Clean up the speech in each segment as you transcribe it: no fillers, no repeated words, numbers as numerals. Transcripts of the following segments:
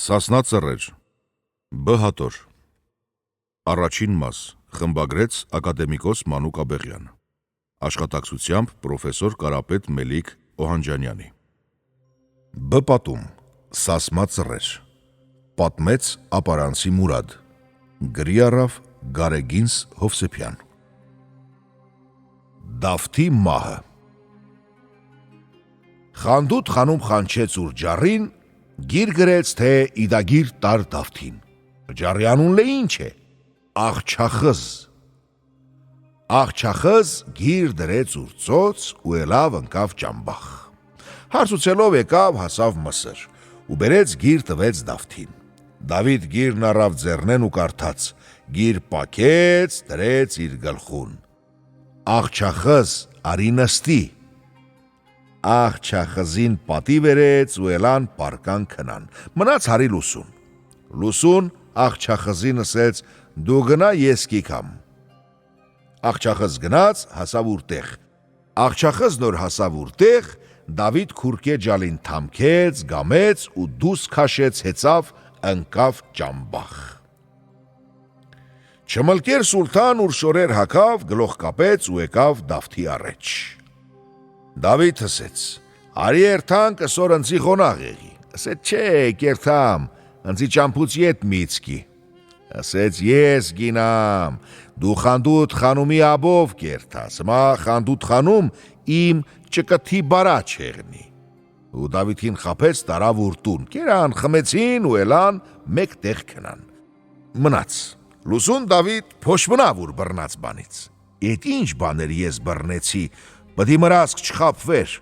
Սասնա ծռեր, Բ հատոր, Առաջին մաս, խմբագրեց ակադեմիկոս Մանուկ Աբեղյան, աշխատակցությամբ պրոֆեսոր Կարապետ Մելիք Օհանջանյանի։ Բ պատում, Սասմա ծռեր, պատմեց ապարանցի Մուրադ, գրի առավ Գարեգինս Հովսեփյան։ Դավթի մահը։ Խանդուտ խանում խանչեց ուր ջառին, գիր գրեց, թե իդագիր տար Դավթին։ Ջառի անուն լե ինչ է, Աղչախыз։ Աղչախыз գիր դրեց ուր ծոց ու ելավ ընկավ Ճամբախ։ Հարցուցելով եկավ հասավ Մսր ու բերեց գիր տվեց Դավթին։ Դավիթ գիրն առավ ձեռնեն ու կարդաց, գիր պակեց, դրեց իր գլխուն։ Աղչախыз արի նստի։ Աղչախզին պատի վերեց ու ելան պարկան քնան։ Մնաց հարի լուսուն։ Լուսուն Աղչախզին ասեց, դու գնա ես կիքամ։ Աղչախզ գնաց, հասավ ուր տեղ։ Աղչախզ նոր հասավ ուր տեղ, Դավիթ քուրկե ջալին թամքեց, գամեց ու դուս քաշեց հեծավ, ընկավ Ճամբախ։ Չմլկեր սուլթան ուր շորեր հագավ, գլոխ կապեց ու եկավ Դավթի առաջ։ Դավիթ ասեց, արի երթան կսոր ընձի խոնաղ եղի։ Ասեց, չէ, կերթամ, ընձի ճամփուց ետ միցկի։ Ասեց, ես գինամ, դու խանդուտ խանումի աբով կերթաս, մա խանդուտ խանում իմ ճկթի բարա չեղնի։ Ու Դավիթին խապեց տարավ ուր տուն, կերան, խմեցին ու ելան մեկ տեղ քնան։ Մնաց, լուսուն Դավիթ փոշմնավ ուր բռնած բանից։ Էդ ինչ բաներ ես բռնեցի, բդի մրասկ չխապվեր,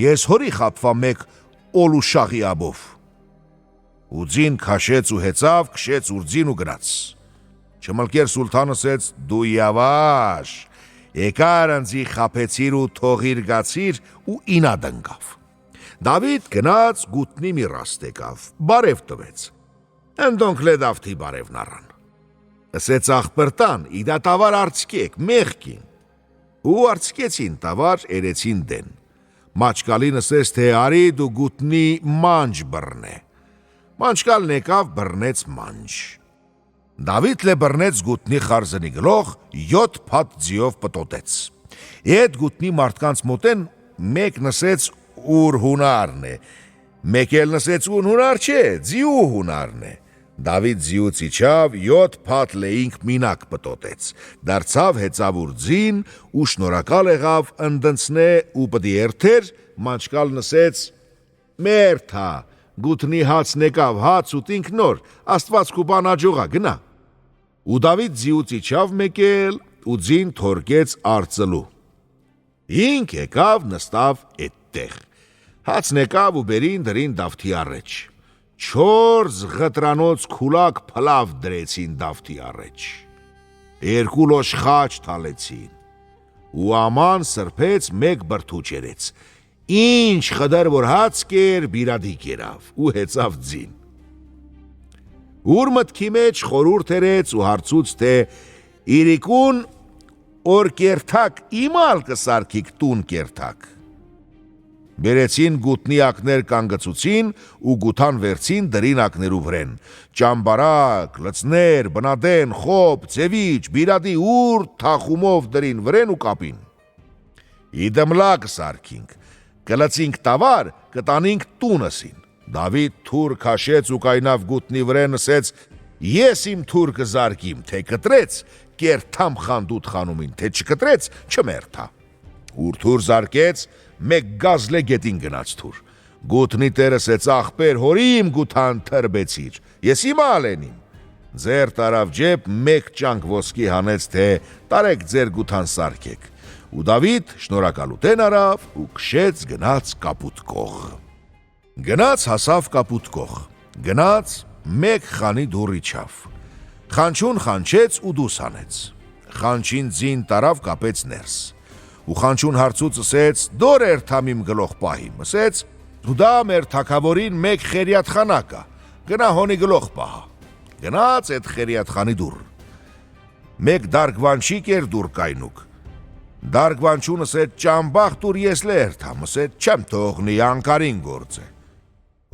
ես հորի խապվա մեկ օլ ու շաղի աբով։ Ու ձին քաշեց ու հեծավ, քշեց ուր ձին ու գնաց։ Չմլկեր սուլթան ասեց, դու յավաշ, եկար ընձի խապեցիր ու թողիր գացիր ու ինա դնգավ։ Դավիթ գնաց գուտնի մի ռաստ եկավ, բարև տվեց։ Ընդոնք լե Դավթի բարևն առան։ Ասեց աղբրտան, իդա տավար արցկեք, մեղքին։ Ու արցկեցին տավար, երեցին դեն։ Մաչկալին ասեց, թե արի դու գուտնի մանջ բռնե։ Մանչկալն եկավ, բռնեց մանջ։ Դավիթ լե բռնեց գուտնի խարզնի գլոխ, 7 փաթ ձիով պտոտեց։ Էդ գուտնի մարդկանց մոտեն մեկ նսեց ուր հունարն է, մեկ էլ նսեց ուն հունար չէ, ձիու հունարն է։ Դավիթ ձիուց իջավ, 7 փաթ լեինք մինակ պտոտեց, դարձավ հեծավ ուր ձին ու շնորհակալ եղավ ընդընցնե ու պդի երթեր, մանչկալ նսեց, մերթա, գուտնի հացն եկավ, հաց ուտինք նոր, Աստված քու բան աջողա, գնա։ Ու Դավիթ ձիուց իջավ մեկ էլ ու ձին թորկեց արծլու։ Ինք եկավ նստավ էդտեղ։ Հացն եկավ ու բերին դրին Դավթի առաջ։ 4 ղտրանոց քուլակ փլավ դրեցին Դավթի առաջ։ 2 լոշ խաչ թալեցին։ Ու աման սրբեց մեկ բրդուճ երեց։ Ինչ խդար որ հաց կեր, բիրադի կերավ ու հեծավ ձին։ Ուր մտքի մեջ խորուրդ երեց ու հարցուց, թե իրիկուն օր կերթակ իմալ կսարքիք տուն կերթակ։ Բերեցին գուտնի ակներ կանգծուցին ու գութան վերցին դրին ակներու վրեն։ Ճամբարակ, լծներ, բնադեն, խոբ, ձևիչ, բիրադի ուր թախումով դրին վրեն ու կապին։ Իդմլա կսարքինք, կլծինք տավար, կտանինք տունըսին։ Դավիթ թուր քաշեց ու կայնավ գուտնի վրեն ասեց, ես իմ թուր կզարկիմ, թե կտրեց, կերթամ խանդուտ խանումին, թե չկտրեց, չմերթա։ Ուր թուր զարկեց, մեկ գազլե գետին գնաց թուր։ Գուտնի տերը ասեց, աղբեր հորիմ գութան թրբեցիր, ես իմա ալենիմ։ Ձեր տարավ ջեպ մեկ ճանք ոսկի հանեց, թե տարեք ձեր գութան սարքեք։ Ու Դավիթ շնորհակալութեն արավ ու քշեց գնաց կապուտ կող։ Գնաց հասավ կապուտ կող, գնաց մեկ խանի դուռ իջավ։ Խանչուն խանչեց ու դուս հանեց։ Խանչին ձին տարավ կապեց ներս։ Ու խանչուն հարցուց ասեց, դոր երթամ իմ գլոխ պահիմ, ասեց, դու դա մեր թագավորին մեկ խերիաթխանա կա, գնա հոնի գլոխ պահա։ Գնաց էդ խերիաթխանի դուռ։ Մեկ դարգվանչիկ էր դուռ կայնուկ։ Դարգվանչուն ասեց, Ճամբախ դուր ես լե երթամ, ասեց, չեմ թողնի անկարին գործ է։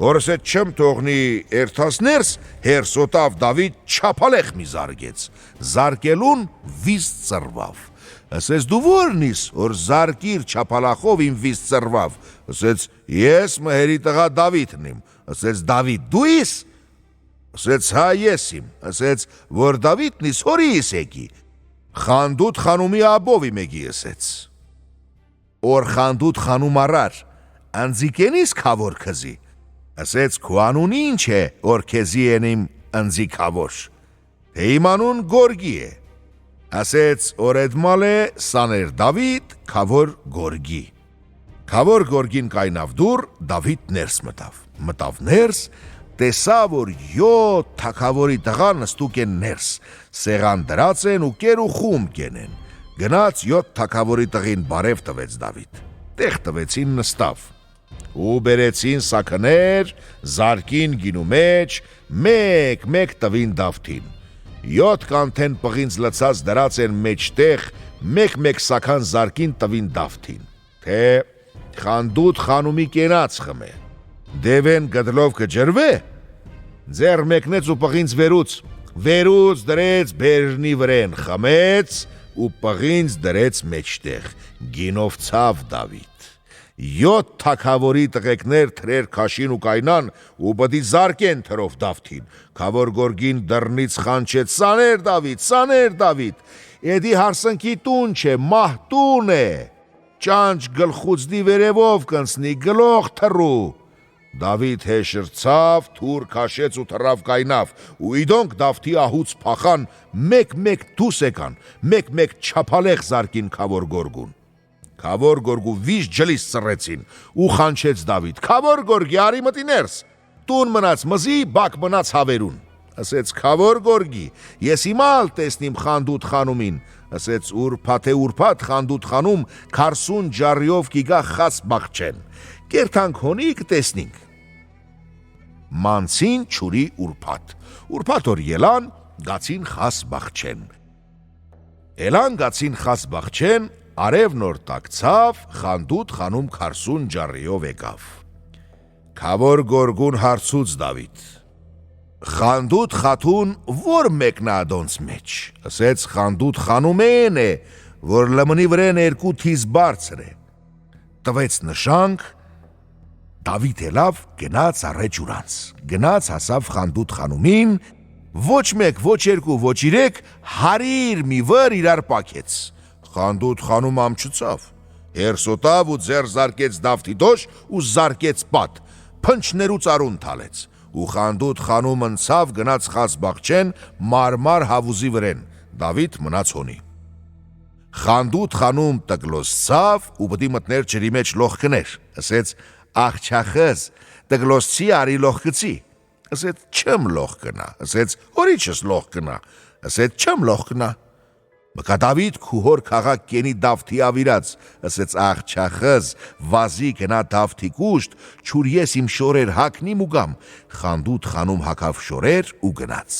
Որսետ չեմ թողնի երթասներս հերսոտավ Դավիթ չապալեղ մի զարգեց, զարկելուն վիզ ծրվավ, ասեց դու որն իս, որ զարկիր չապալախով իմ վիզ ծրվավ, ասեց ես մհերի տղա Դավիթն իմ, ասեց Դավիթ դու իս, ասեց հա ես իմ, ասեց որ Դավիթն իս հորի իս եկի, խանդուտ խանումի աբով իմ եկի ասեց, որ խանդուտ խանում առար, անձիկենիս քավոր քզի, ասեց քո անուն ինչ է, որ քեզի ենիմ ընձի քավոր, թե իմ անուն Գորգի է, ասեց որ էդմալ է սաներ Դավիթ քավոր Գորգի, քավոր Գորգին կայնավ դուր, Դավիթ ներս մտավ ներս, տեսա որ 7 թագավորի տղա նստուկ են ներս, սեղան դրած են ու կեր ու խում կենեն, գնաց 7 թագավորի տղին բարև տվեց Դավիթ, տեղ տվեցին նստավ, ու բերեցին սակներ, զարկին գինու մեջ, մեկ տվին Դավթին, 7 կանթեն պղինց լցած դրած են մեջտեղ, մեկ սական զարկին տվին Դավթին, թե խանդուտ խանումի կենաց խմե, դևեն գդլով կջրվե, ձեր մեկնեց ու պղինց վերուց դրեց բերնի վրեն, խմեց ու պղինց դրեց մեջտեղ, գինով ցավ Դավիթ, 7 թագավորի տղեկներ թրեր քաշին ու կայնան ու բդի զարկեն թրով Դավթին, քավոր Գորգին դռնից խանչեց սաներ Դավիթ, էդի հարսնքի տուն չէ, մահտուն է, ճանճ գլխուծդի վերևով կնցնի գլող թռու, Դավիթ հեշրցավ, թուր քաշեց ու թռավ կայնավ, ու իդոնք Դավթի ահուց փախան, մեկ դուս եկան, մեկ չապալեղ զարկին քավոր Գորգուն, քավոր Գորգու վիժ ջլիս ծռեցին, ու խանչեց Դավիթ, քավոր Գորգի արի մտի ներս, տուն մնաց մզի, բակ մնաց հավերուն, ասեց քավոր Գորգի, ես իմալ տեսնիմ խանդուտ խանումին, ասեց ուրփաթ խանդուտ խանում, 40 ջարիով կիգա խաց բաղչեն, կերթանք հոնի կտեսնինք, մանցին չուրի ուրփաթ որ ելան, գացին խաս բաղչեն, ելան գացին խաս բաղչեն, արև նոր տակցավ, խանդուտ խանում 40 ջարիով եկավ, քավոր Գորգուն հարցուց Դավիթ, խանդուտ խաթուն որ մեկնա ադոնց մեջ, ասեց խանդուտ խանում են է, որ լմնի վրեն 2 թիզ բարձր է, տվեց նշանք, Դավիթ ելավ գնաց առեջ ուրանց, գնաց հասավ խանդուտ խանումին, ոչ մեկ, ոչ 2, ոչ 3, 100 մի վր իրար պակեց, խանդուտ խանում ամչուցավ, հերսոտավ ու ձեր զարկեց Դավթի դոշ ու զարկեց պատ, փնչներուց արուն թալեց, ու խանդուտ խանում ընցավ գնաց խաս բաղչեն մարմար հավուզի վրեն, Դավիթ մնաց հոնի, խանդուտ խանում տկլոսցավ ու պտի մտներ ջրի մեջ լող կներ, ասեց աղջախыз, տկլոսցի արի լող կցի, ասեց չեմ լող կնա, ասեց հորիչս լող կնա, ասեց չեմ լող կնա, մկա Դավիթ քուհոր քաղաք կենի Դավթի ավիրած, ասեց աղջախыз, վազի կնա Դավթի կուշտ, չուր ես իմ շորեր հակնիմ ու գամ, խանդուտ խանում հակավ շորեր ու գնաց,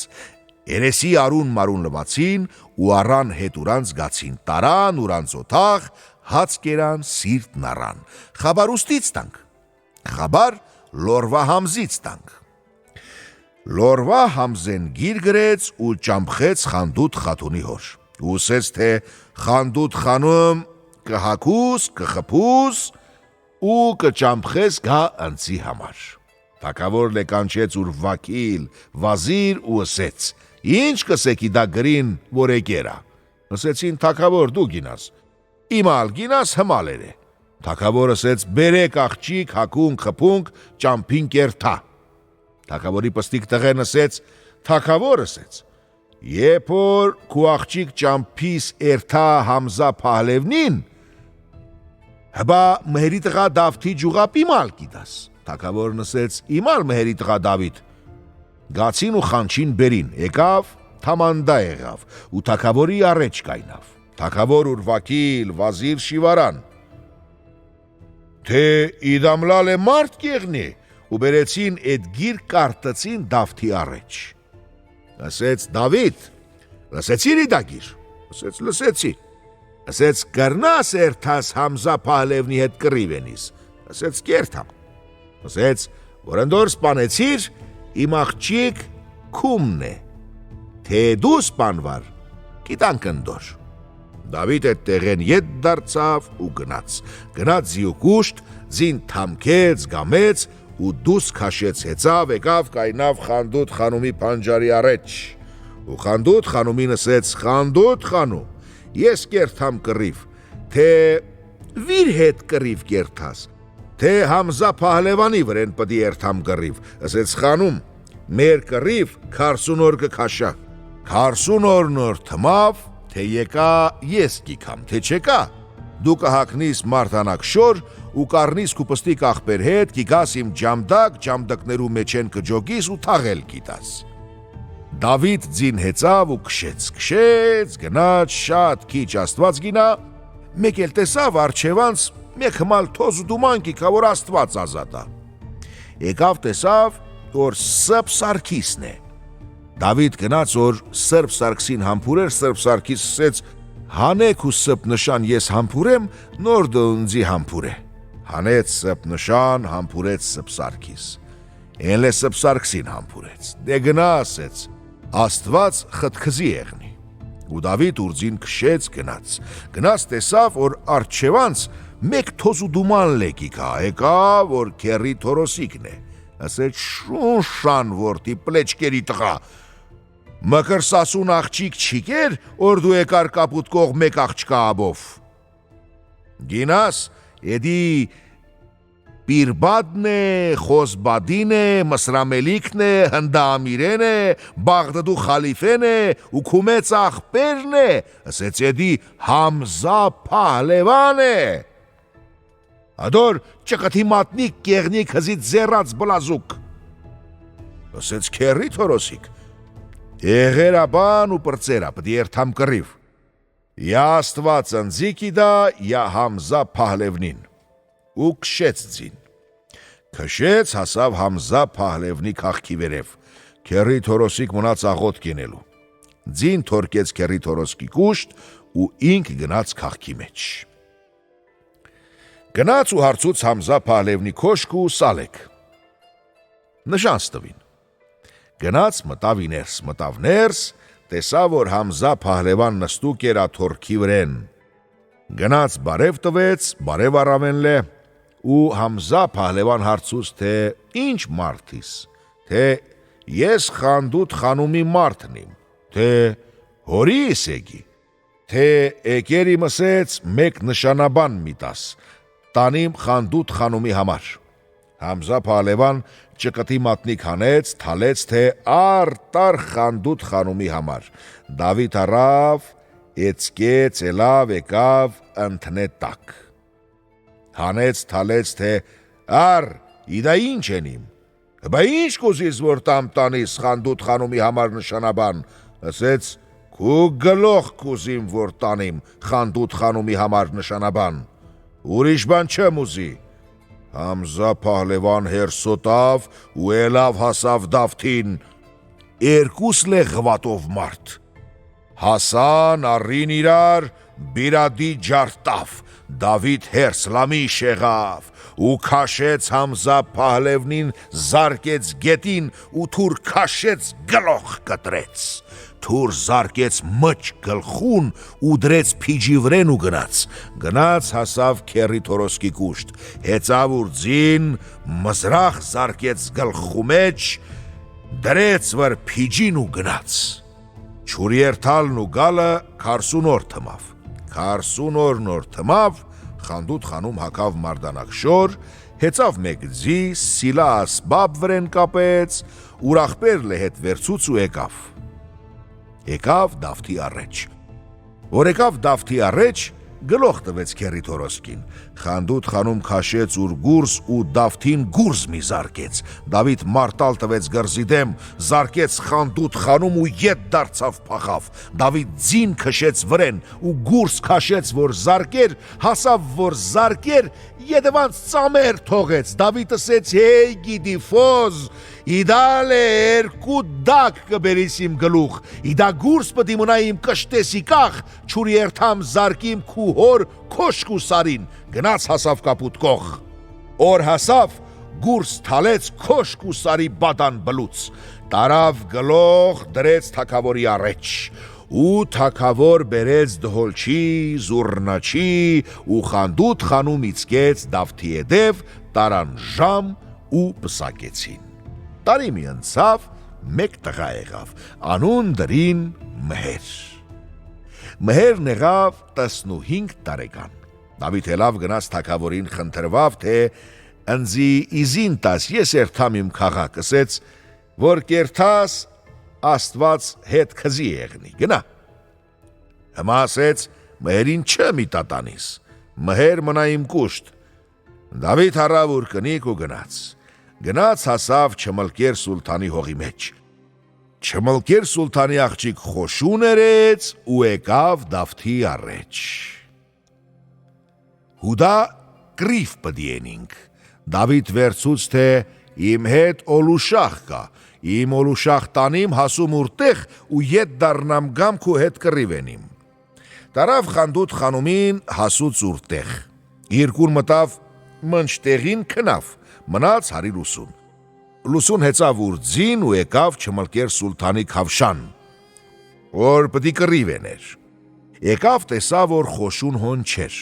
երեսի արուն մարուն լվացին ու առան հետ ուրանց գացին, տարան ուրանց օթաղ, հաց կերան սիրտն առան, խաբար ուստից տանք, խաբար լորվա համզից տանք, լորվա համզեն գիր գրեց ու ճամփխեց խանդուտ խաթունի հոր, ու ասեց թե խանդուտ խանում կհակուս, կխփուս ու կճամփխես գա ընցի համար, թագավոր լեկանչեց ուր վակիլ, վազիր ու ասեց, ինչ կսեկի դա գրին, որ եկերա, ասեցին թագավոր դու գինաս, իմալ գինաս հմալեր է, թագավոր ասեց բերեք աղջիկ, հակունք, խփունք, ճամփին կերթա, թագավորի պստիկ տղեն ասեց, թագավոր ասեց, երբ որ քու աղջիկ ճամփիս երթա Համզա Փահլևնին, հբա մհերի տղա Դավթի ջուղապ իմալ գիտաս, թագավորն ասեց, իմալ մհերի տղա Դավիթ, գացին ու խանչին բերին, եկավ, թամանդա եղավ, ու թագավորի առեջ կայնավ, թագավոր ուր վակիլ, վազիր շիվարան, թե իդամլալ է մարդ կեղնի, ու բերեցին էդ գիր կարտացին Դավթի առեջ, ասեց Դավիթ, լսեցիր իդագիր, ասեց լսեցի, ասեց կրնաս երթաս Համզա Փահլևնի հետ կռիվ ենիս, ասեց կերթամ, ասեց որ ընդոր սպանեցիր, իմ աղջիկ քումն է, թե դու սպանվար, գիտանք ընդոր։ Դավիթ այդ տեղեն ետ դարձավ ու գնաց զիուկուշտ, ձին թամքեց, գամեց ու դուս քաշեց հեծավ, եկավ կայնավ Խանդուտ խանումի պանջարի առաջ։ Ու Խանդուտ խանումին ասեց. Խանդուտ խանում, ես կերթամ կռիվ, թե վիր հետ կռիվ կերթաս, թե Համզա Փահլևանի վրեն պդի երթամ կռիվ։ Ասեց խանում, մեր կռիվ 40 օր կքաշա, 40 օրն թմավ, թե եկա ես կիքամ, թե չեկա, դու կհակնիս մարդանակ շոր ու կառնիս կուպստիկ աղբեր հետ, կիգաս իմ ջամդակ, ջամդակներու մեջեն կջոգիս ու թաղել կիտաս։ Դավիթ ձին հեծավ ու քշեց, գնաց շատ քիչ Աստված գինա, մեկ էլ տեսավ արջևանց մեկ հմալ թոզ ու դուման կիքա, որ Աստված ազատա։ Եկավ տեսավ, որ Սրբ Սարգիսն է։ Դավիթ գնաց, որ Սրբ Սարգսին համբուրեր, Սրբ Սարգիս ասեց. հանեք ու սրբ նշան ես համբուրեմ, նոր դոնձի համբուրե։ Հանեց սրբ նշան, համբուրեց Սրբ Սարգիս։ Էն է Սրբ Սարգսին համբուրեց։ Դե գնա ասեց, Աստված խտքզի եղնի։ Ու Դավիթ ուրձին քշեց գնաց տեսավ, որ արջևանց մեկ թոզ ու դուման լեկիկա, եկա, որ քերի Թորոսիկն է։ Ասեց շունշան որդի պլեչկերի տղա, մկր սասուն աղջիկ չիկեր, որ դու եկար կապուտ կող մեկ աղջկա աբով։ Գինաս, էդի Պիրբադն է, Խոզբադին է, Մսրամելիքն է, Հնդամիրեն է, Բաղդադու խալիֆեն է, ու քումեց աղբերն է, ասեց էդի Համզա Փահլևան է։ Ադոր ճկտի մատնիկ կեղնիկ հզիտ զերած բլազուկ։ Ասեց քերի Թորոսիկ, եղերաբան ու պրծերա, պդի երթամ կռիվ։ Յա Աստված ընձիկի դա, յա Համզա Փահլևնին։ Ու քշեց ձին։ Քշեց, հասավ Համզա Փահլևնի քաղքի վերև, քերի Թորոսիկ մնաց աղոտ կենելու։ Ձին թորկեց քերի Թորոսկի կուշտ ու ինք գնաց քաղքի մեջ։ Գնաց ու հարցուց Համզա Փահլևնի քոշք ու սալեք։ Նշան ստվին։ Գնաց մտավ ներս, տեսավ, որ Համզա Փահլևան նստուկ էր աթոռքի վրեն։ Գնաց բարև տվեց, բարև առավենլե, ու Համզա Փահլևան հարցուց, թե ինչ մարդիս, թե ես Խանդուտ խանումի մարդն եմ, թե հորիս եկի, թե եկերի մսեց մեկ նշանաբան միտաս, տանիմ Խանդուտ խանումի համար։ Համզա Փահլևան ճկտի մատնիկ հանեց, թալեց, թե արտար Խանդուտ խանումի համար։ Դավիթ առավ, էծկեց, ելավ, եկավ, ընթնե տակ։ Հանեց, թալեց, թե առ, իդա ինչ են իմ։ Բա ինչ կուզիս, որ տանիս Խանդուտ խանումի համար նշանաբան, ասեց, քու գլոխ կուզիմ, որ տանիմ Խանդուտ խանումի համար նշանաբան, ուրիշ բան չեմ ուզի։ Համզա Փահլևան հերսոտավ ու ելավ հասավ Դավթին, երկուս լեղվատով մարդ։ Հասան առին իրար, բիրադի ջարտավ, Դավիթ հերս լամի շեղավ, ու քաշեց Համզա Փահլևնին, զարկեց գետին ու թուր քաշեց գլոխ կտրեց։ Թուր զարկեց մջ գլխուն ու դրեց փիջի վրեն ու գնաց հասավ քերի Թորոսկի կուշտ, հեծավ ուրձին, մզրախ զարկեց գլխու մեջ, դրեց վր փիջին ու գնաց։ Չուրիերթալն ու գալը 40 օր թմավ, 40 օր թմավ, Խանդուտ խանում հակավ մարդանակ շոր, հեծավ մեկ ձի, սիլա ասբաբ վրեն կապեց, ուրախպերլը հետ վերցուց ու եկավ Դավթի առաջ։ Որ եկավ Դավթի առաջ, գլոխ տվեց քերի Թորոսկին։ Խանդուտ խանում քաշեց ուր գուրս ու Դավթին գուրս մի զարկեց։ Դավիթ մարտալ տվեց գրզի դեմ, զարկեց Խանդուտ խանում ու ետ դարձավ փախավ։ Դավիթ ձին քշեց վրեն ու գուրս քաշեց, որ զարկեր, հասավ, որ զարկեր, ետևանց ծամեր թողեց։ Դավիթ ասեց, հեյ գիդի ֆոզ, իդալ է երկու դակ կբերիս իմ գլուխ, իդա գուրս պտի մնա իմ կշտեսի կախ, չուրի երթամ զարկիմ քու հոր քոշք ու սարին, գնաց հասավ կապուտ կող։ Օր հասավ, գուրս թալեց քոշք ու սարի բադան բլուց, տարավ գլող դրեց թագավորի առաջ, ու թագավոր բերեց դհոլչի, զուռնաչի ու խանդութ խանում իցկեց Դավթի հետև, տարան ժամ ու պսակեցին։ Տարի մի ընցավ, մեկ տղա եղավ, անուն դրին Մհեր։ Մհերն եղավ 15 տարեկան։ Դավիթ ելավ գնաց թագավորին խնդրվավ, թե ընձի իզին տաս, ես երթամ իմ քաղաք, ասեց, որ կերթաս Աստված հետ քզի եղնի, գնա։ Հիմա ասեց, Մհերին չէ մի տատանիս, Մհեր մնա իմ կուշտ։ Դավիթ առավ ուր կնիկ ու գնաց հասավ Չմլկեր սուլթանի հողի մեջ։ Չմլկեր սուլթանի աղջիկ խոշուն երեց ու եկավ Դավթի առաջ։ Հուդա կրիվ պդիենինք, Դավիթ վերցուց, թե իմ հետ օլուշախ կա, իմ օլուշախ տանիմ հասում ուրտեղ ու ետ դարնամ գամ քու հետ կռիվենիմ։ Տարավ խանդութ խանումին հասուց ուրտեղ, երկուր մտավ մնչտեղին քնավ, մնաց հարի լուսուն։ Լուսուն հեծավ ուրձին ու եկավ Չմլկեր սուլթանի քավշան, որ պդի կռիվեներ։ Եկավ տեսավ, որ խոշուն հոն չէր,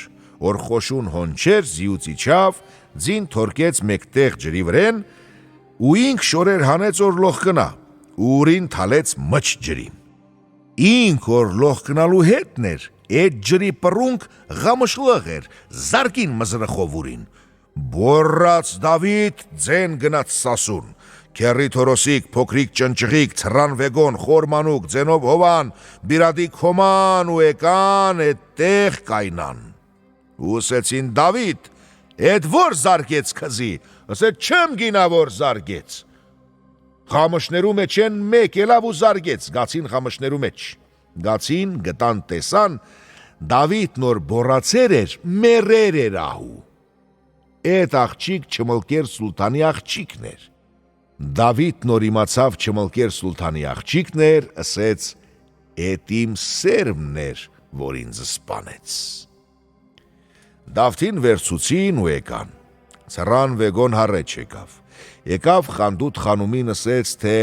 որ խոշուն հոն չէր, զիուց իջավ, ձին թորկեց մեկտեղ ջրի վրեն, ու ինք շորեր հանեց որ լող կնա, ու ուրին թալեց մչ ջրի։ Ինք որ լող կնալու հետն էր, էդ ջրի պռունք ղամշլղ էր, զարկին մզրխով ուրին։ Բորրաց Դավիթ ձեն գնաց սասուն, քերի թորոսիկ, փոքրիկ ճնճղիկ, ցռան վեգոն, խորմանուկ, ձենով հովան, բիրադի քոման ու եկան էդտեղ կայնան։ Ու ասեցին Դավիթ, էդ որ զարկեց քզի, ասեց չեմ գինա որ զարկեց։ Խամշներու մեջ են մեկ ելավ ու զարկեց, գացին խամշներու մեջ։ Գացին, գտան տեսան, Դավիթ նոր բորացեր էր, մերեր էր ահու։ Էդ աղջիկ Չմլկեր սուլթանի աղջիկն էր։ Դավիթ նոր իմացավ Չմլկեր սուլթանի աղջիկն էր, ասեց, էդ իմ սերմն էր, որ ինձ սպանեց։ Դավթին վերցուցին ու եկան, ցռան վեգոն հառեչ եկավ խանդութ խանումին ասեց, թե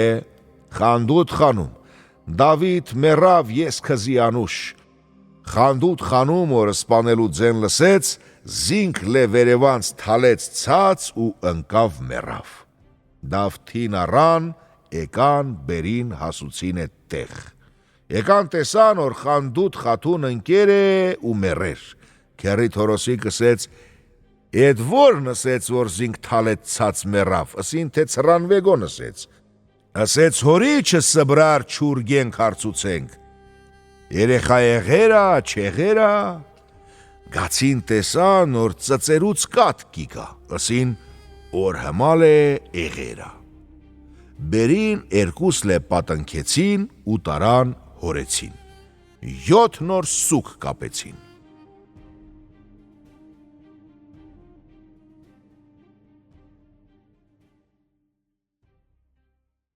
խանդութ խանում, Դավիթ մեռավ ես քզի անուշ։ Խանդութ խանում որ սպանելու ձեն լսեց, զինք լևերևանց թալեց ցած ու ընկավ մեռավ։ Դավթին առան, եկան բերին հասուցին էդտեղ։ Եկան տեսան, որ խանդութ խաթուն ընկեր է ու մեռեր։ Քերի թորոսիկ ասեց, էդ որն ասեց, որ զինք թալեց ցած մեռավ, ասին թե ցռան վեգոն ասեց հորիչը սբրար չուրգենք հարցուցենք, երեխա եղերա, չեղերա, գացին տեսան, որ ծծերուց կատ կիկա, ասին, որ հմալ է եղերա։ Բերին երկուս լե պատնքեցին ու տարան հորեցին, 7 նոր սուկ կապեցին։